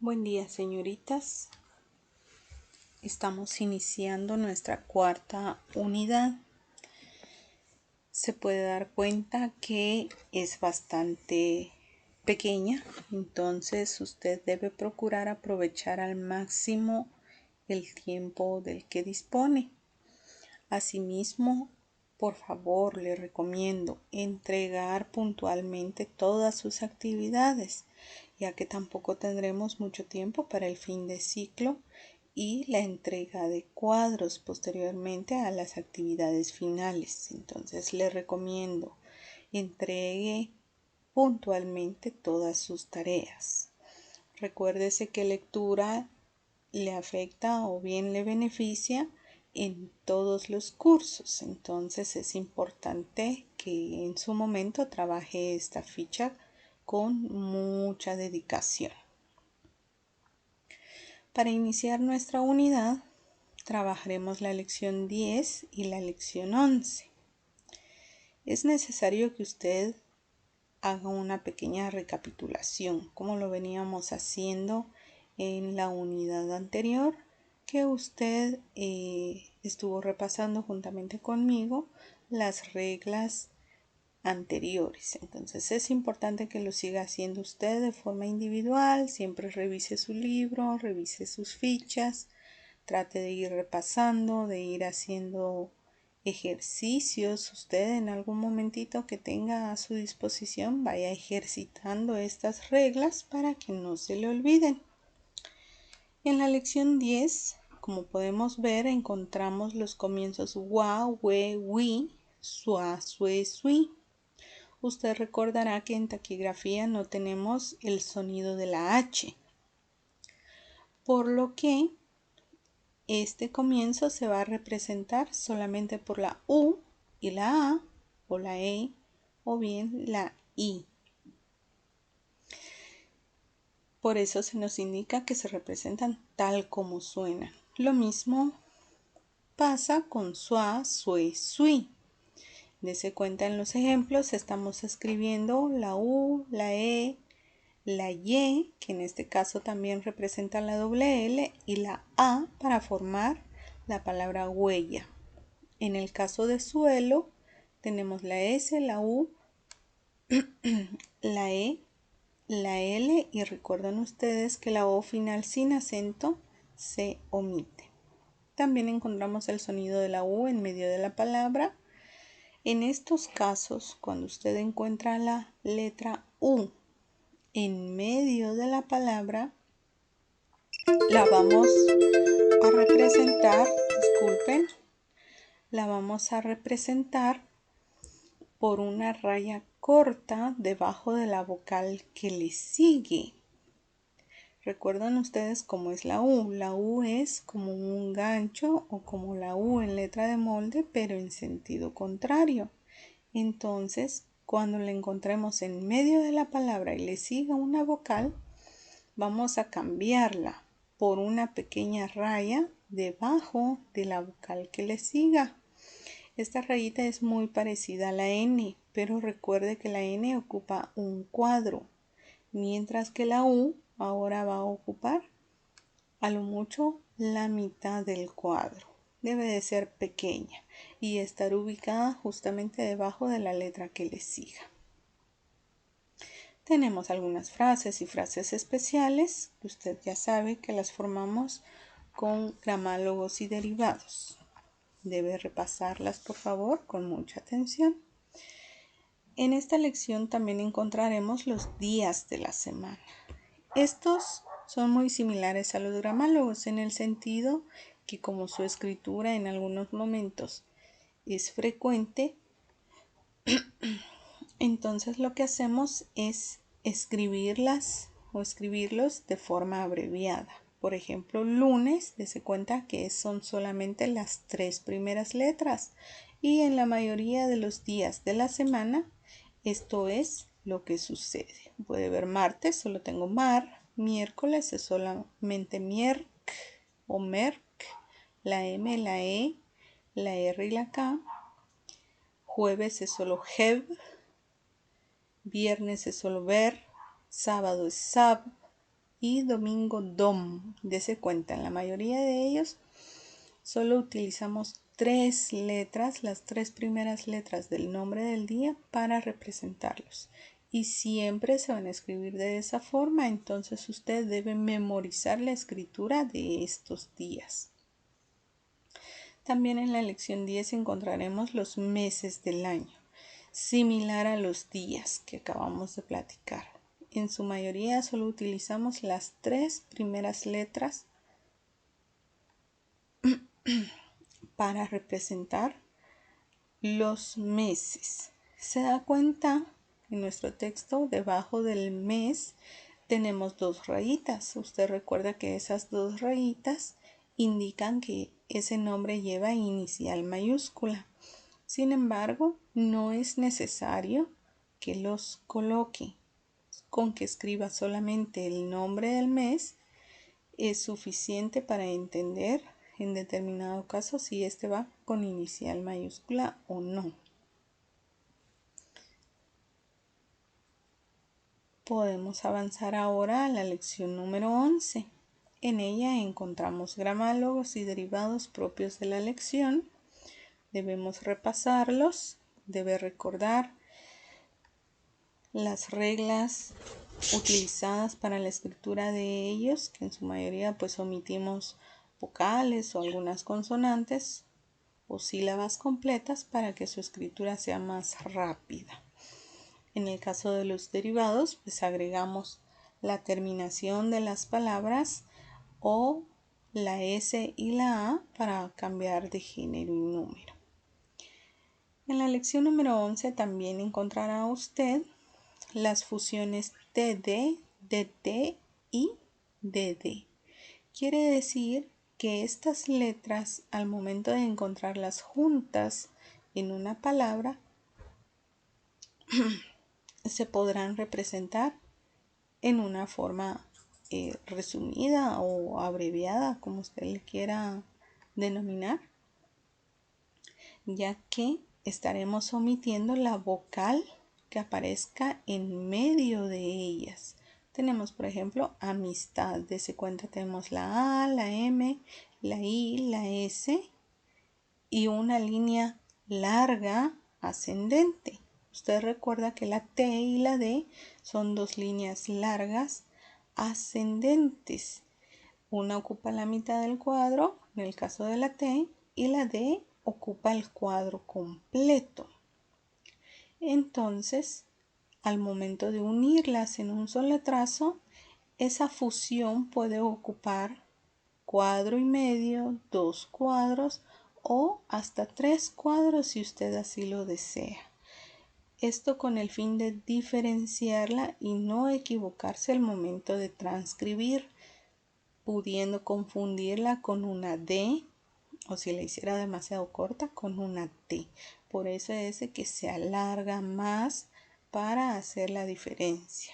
Buen día, señoritas. Estamos iniciando nuestra cuarta unidad. Se puede dar cuenta que es bastante pequeña, entonces usted debe procurar aprovechar al máximo el tiempo del que dispone. Asimismo, por favor, le recomiendo entregar puntualmente todas sus actividades, ya que tampoco tendremos mucho tiempo para el fin de ciclo y la entrega de cuadros posteriormente a las actividades finales. Entonces, le recomiendo entregue puntualmente todas sus tareas. Recuérdese que lectura le afecta o bien le beneficia en todos los cursos. Entonces es importante que en su momento trabaje esta ficha con mucha dedicación. Para iniciar nuestra unidad, trabajaremos la lección 10 y la lección 11. Es necesario que usted haga una pequeña recapitulación, como lo veníamos haciendo en la unidad anterior, que usted estuvo repasando juntamente conmigo las reglas anteriores. Entonces es importante que lo siga haciendo usted de forma individual, siempre revise su libro, revise sus fichas, trate de ir repasando, de ir haciendo ejercicios. Usted en algún momentito que tenga a su disposición vaya ejercitando estas reglas para que no se le olviden. En la lección 10, como podemos ver, encontramos los comienzos wa, we, wi, sua, sue, sui. Usted recordará que en taquigrafía no tenemos el sonido de la H, por lo que este comienzo se va a representar solamente por la U y la A, o la E, o bien la I. Por eso se nos indica que se representan tal como suenan. Lo mismo pasa con sua, sue, sui. Dese cuenta en los ejemplos, estamos escribiendo la U, la E, la Y, que en este caso también representa la doble L, y la A para formar la palabra huella. En el caso de suelo, tenemos la S, la U, la E, la L, y recuerden ustedes que la O final sin acento se omite. También encontramos el sonido de la U en medio de la palabra. En estos casos, cuando usted encuentra la letra U en medio de la palabra, la vamos a representar, la vamos a representar por una raya corta debajo de la vocal que le sigue. Recuerdan ustedes cómo es la U. La U es como un gancho o como la U en letra de molde, pero en sentido contrario. Entonces, cuando la encontremos en medio de la palabra y le siga una vocal, vamos a cambiarla por una pequeña raya debajo de la vocal que le siga. Esta rayita es muy parecida a la N, pero recuerde que la N ocupa un cuadro, mientras que la U ahora va a ocupar a lo mucho la mitad del cuadro. Debe de ser pequeña y estar ubicada justamente debajo de la letra que le siga. Tenemos algunas frases y frases especiales. Usted ya sabe que las formamos con gramálogos y derivados. Debe repasarlas, por favor, con mucha atención. En esta lección también encontraremos los días de la semana. Estos son muy similares a los gramálogos en el sentido que como su escritura en algunos momentos es frecuente, entonces lo que hacemos es escribirlas o escribirlos de forma abreviada. Por ejemplo, lunes, dése cuenta que son solamente las 3 primeras letras, y en la mayoría de los días de la semana esto es lo que sucede. Puede ver martes, solo tengo mar, miércoles es solamente mierc o merc, la M, la E, la R y la K, jueves es solo jev, viernes es solo ver, sábado es sab, y domingo dom. Dese cuenta, en la mayoría de ellos solo utilizamos 3 letras, las 3 primeras letras del nombre del día para representarlos. Y siempre se van a escribir de esa forma, entonces usted debe memorizar la escritura de estos días. También en la lección 10 encontraremos los meses del año, similar a los días que acabamos de platicar. En su mayoría solo utilizamos las 3 primeras letras para representar los meses. Se da cuenta en nuestro texto, debajo del mes tenemos 2 rayitas. Usted recuerda que esas 2 rayitas indican que ese nombre lleva inicial mayúscula. Sin embargo, no es necesario que los coloque. Con que escriba solamente el nombre del mes es suficiente para entender en determinado caso si este va con inicial mayúscula o no. Podemos avanzar ahora a la lección número 11. En ella encontramos gramálogos y derivados propios de la lección. Debemos repasarlos, debe recordar las reglas utilizadas para la escritura de ellos, que en su mayoría pues omitimos vocales o algunas consonantes o sílabas completas para que su escritura sea más rápida. En el caso de los derivados, pues agregamos la terminación de las palabras o la S y la A para cambiar de género y número. En la lección número 11 también encontrará usted las fusiones TD, DT y DD. Quiere decir que estas letras, al momento de encontrarlas juntas en una palabra, se podrán representar en una forma resumida o abreviada, como usted le quiera denominar, ya que estaremos omitiendo la vocal que aparezca en medio de ellas. Tenemos, por ejemplo, amistad. Dese cuenta, tenemos la A, la M, la I, la S y una línea larga ascendente. Usted recuerda que la T y la D son 2 líneas largas ascendentes. Una ocupa la mitad del cuadro, en el caso de la T, y la D ocupa el cuadro completo. Entonces, al momento de unirlas en un solo trazo, esa fusión puede ocupar cuadro y medio, 2 cuadros o hasta 3 cuadros si usted así lo desea. Esto con el fin de diferenciarla y no equivocarse al momento de transcribir, pudiendo confundirla con una D o si la hiciera demasiado corta con una T. Por eso es que se alarga más para hacer la diferencia.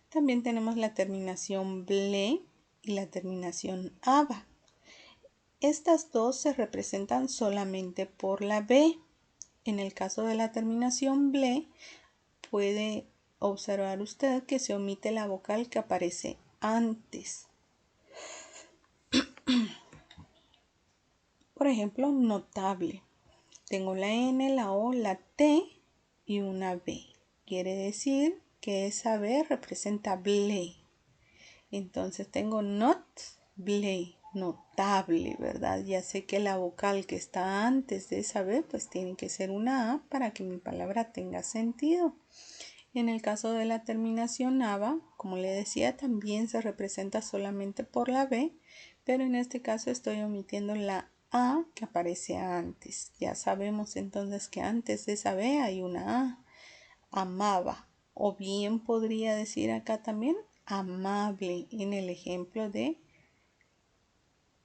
También tenemos la terminación ble y la terminación aba. Estas dos se representan solamente por la B. En el caso de la terminación ble, puede observar usted que se omite la vocal que aparece antes. Por ejemplo, notable. Tengo la N, la O, la T y una B. Quiere decir que esa B representa ble. Entonces tengo not, ble, notable, ¿verdad? Ya sé que la vocal que está antes de esa B pues tiene que ser una A para que mi palabra tenga sentido. En el caso de la terminación aba, como le decía, también se representa solamente por la B, pero en este caso estoy omitiendo la A que aparece antes. Ya sabemos entonces que antes de esa B hay una A, amaba, o bien podría decir acá también amable en el ejemplo de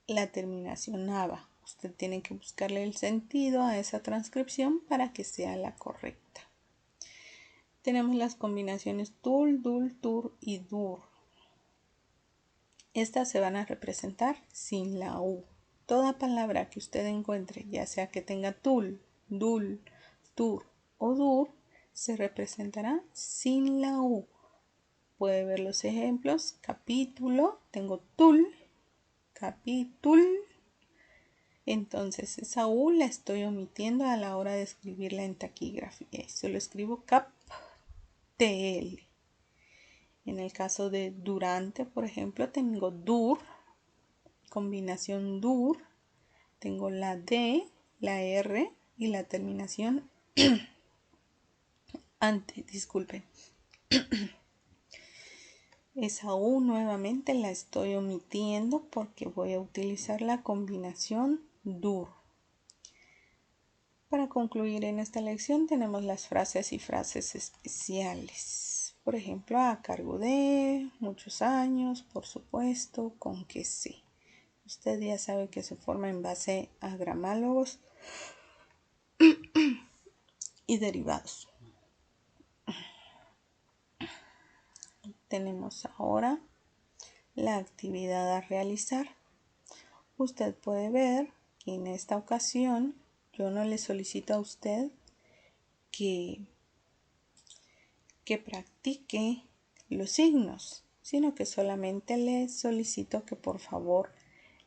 la terminación aba. Usted tiene que buscarle el sentido a esa transcripción para que sea la correcta. Tenemos las combinaciones tul, dul, tur y dur. Estas se van a representar sin la U. Toda palabra que usted encuentre, ya sea que tenga tul, dul, tur o dur, se representará sin la U. puede ver los ejemplos. Capítulo, tengo tul, capitul. Entonces esa U la estoy omitiendo a la hora de escribirla en taquigrafía. Solo escribo cap, tl. En el caso de durante, por ejemplo, tengo dur, combinación dur. Tengo la D, la R y la terminación ante, disculpen. Esa U nuevamente la estoy omitiendo porque voy a utilizar la combinación dur. Para concluir en esta lección tenemos las frases y frases especiales. Por ejemplo, a cargo de, muchos años, por supuesto, con que sí. Usted ya sabe que se forma en base a gramálogos y derivados. Tenemos ahora la actividad a realizar. Usted puede ver que en esta ocasión yo no le solicito a usted que practique los signos, sino que solamente le solicito que por favor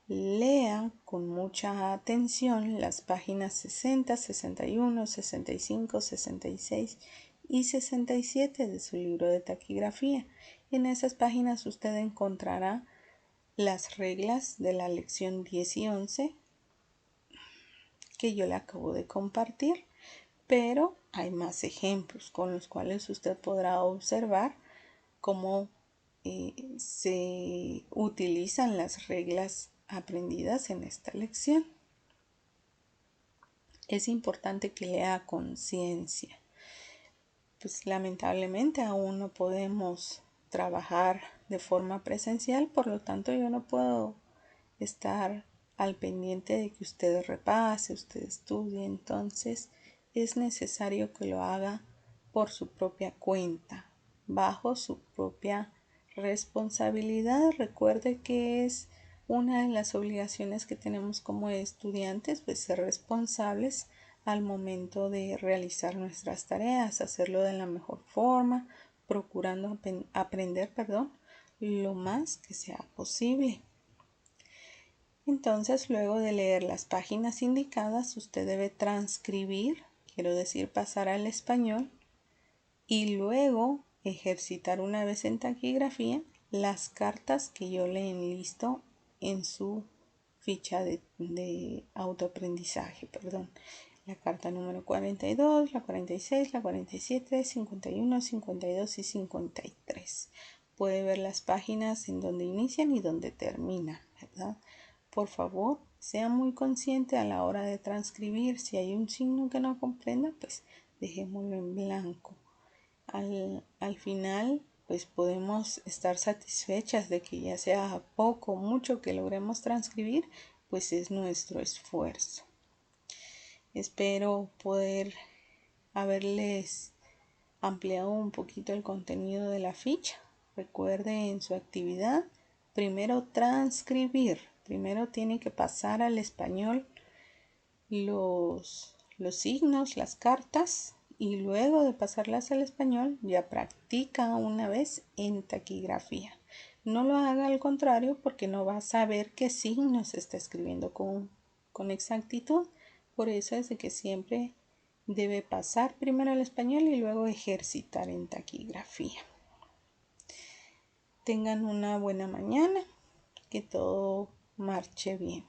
lea con mucha atención las páginas 60, 61, 65, 66 y 67 de su libro de taquigrafía. En esas páginas usted encontrará las reglas de la lección 10 y 11 que yo le acabo de compartir, pero hay más ejemplos con los cuales usted podrá observar cómo se utilizan las reglas aprendidas en esta lección. Es importante que lea conciencia. Pues lamentablemente aún no podemos trabajar de forma presencial, por lo tanto yo no puedo estar al pendiente de que usted repase, usted estudie. Entonces es necesario que lo haga por su propia cuenta, bajo su propia responsabilidad. Recuerde que es una de las obligaciones que tenemos como estudiantes, pues ser responsables al momento de realizar nuestras tareas, hacerlo de la mejor forma, procurando aprender, lo más que sea posible. Entonces, luego de leer las páginas indicadas, usted debe transcribir, quiero decir pasar al español, y luego ejercitar una vez en taquigrafía las cartas que yo le enlisto en su ficha de autoaprendizaje, La carta número 42, la 46, la 47, 51, 52 y 53. Puede ver las páginas en donde inician y donde terminan, ¿verdad? Por favor, sea muy consciente a la hora de transcribir. Si hay un signo que no comprenda, pues dejémoslo en blanco. Al final, pues podemos estar satisfechas de que ya sea poco o mucho que logremos transcribir, pues es nuestro esfuerzo. Espero poder haberles ampliado un poquito el contenido de la ficha. Recuerde en su actividad, primero transcribir. Primero tiene que pasar al español los signos, las cartas, y luego de pasarlas al español ya practica una vez en taquigrafía. No lo haga al contrario porque no va a saber qué signos está escribiendo con exactitud. Por eso es de que siempre debe pasar primero al español y luego ejercitar en taquigrafía. Tengan una buena mañana, que todo marche bien.